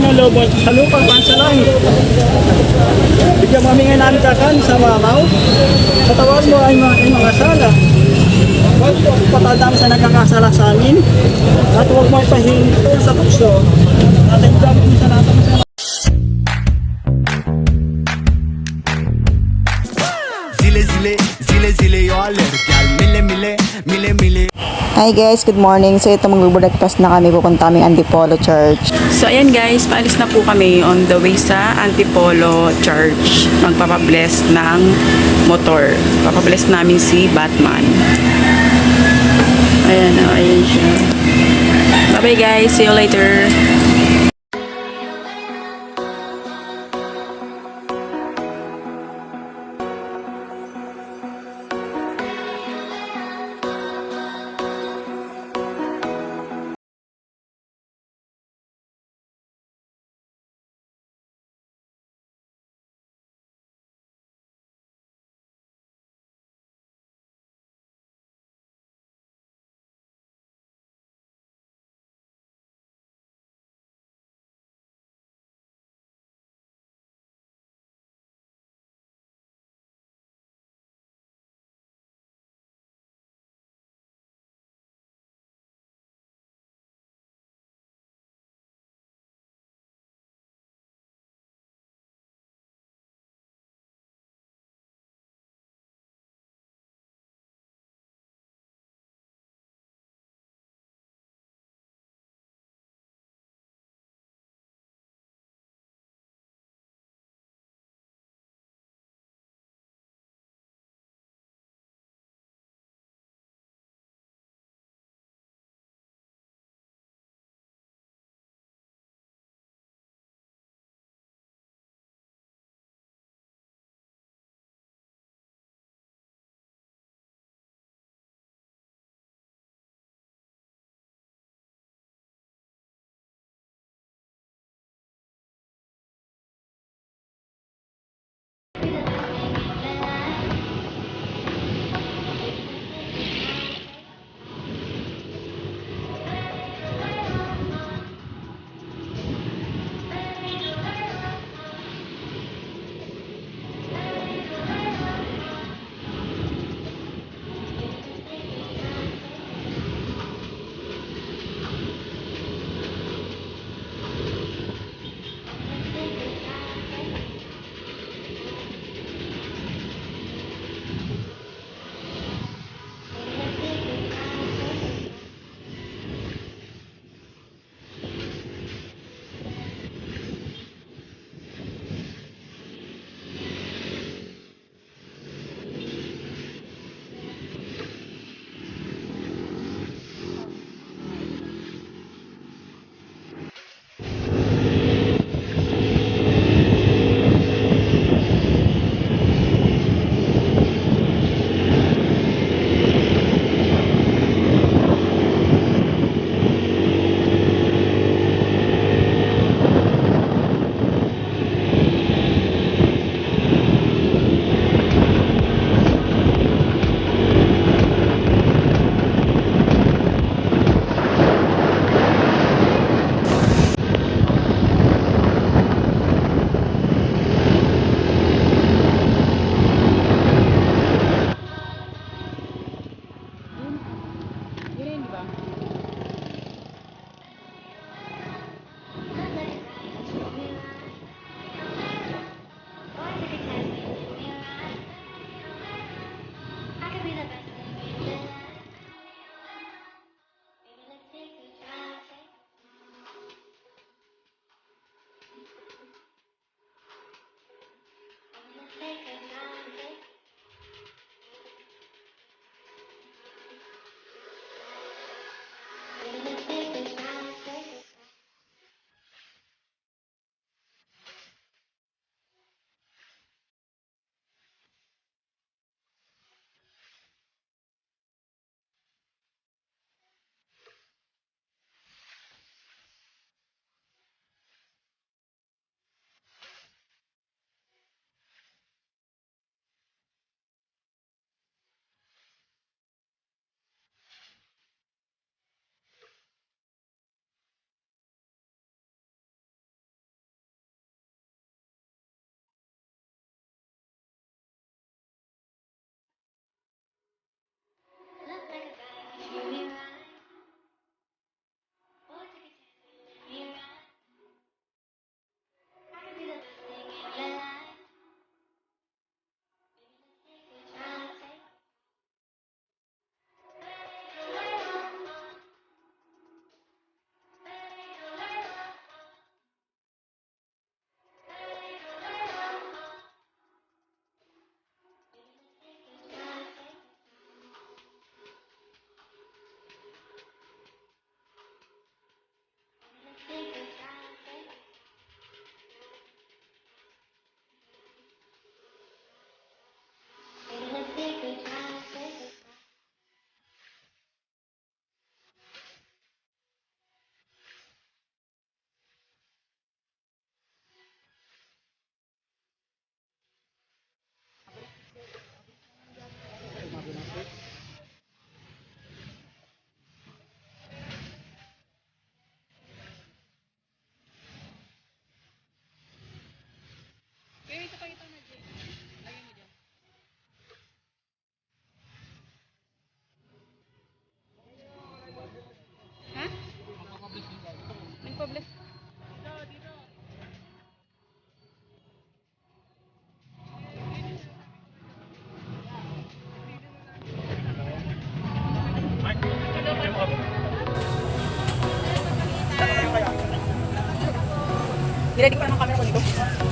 ng lobo sa lupa, pan sa langit. Bigyan mo kami ngayon namin kakan sa mamaw. Katawan mo ay mga sala. Huwag po patadam sa nagkakasala sa amin. At huwag mo ipahinto sa tukso. At ang dami mo sa natin sa zile yo alergyal mile. Hi guys, good morning. So ito mag-breakfast na kami, pupunta kami Antipolo Church. So ayan guys, paalis na po kami on the way sa Antipolo Church. Magpapabless ng motor. Papabless namin si Batman. Ayan o, ayan siya. Bye bye guys, see you later. Niready ko pa ng camera ko dito.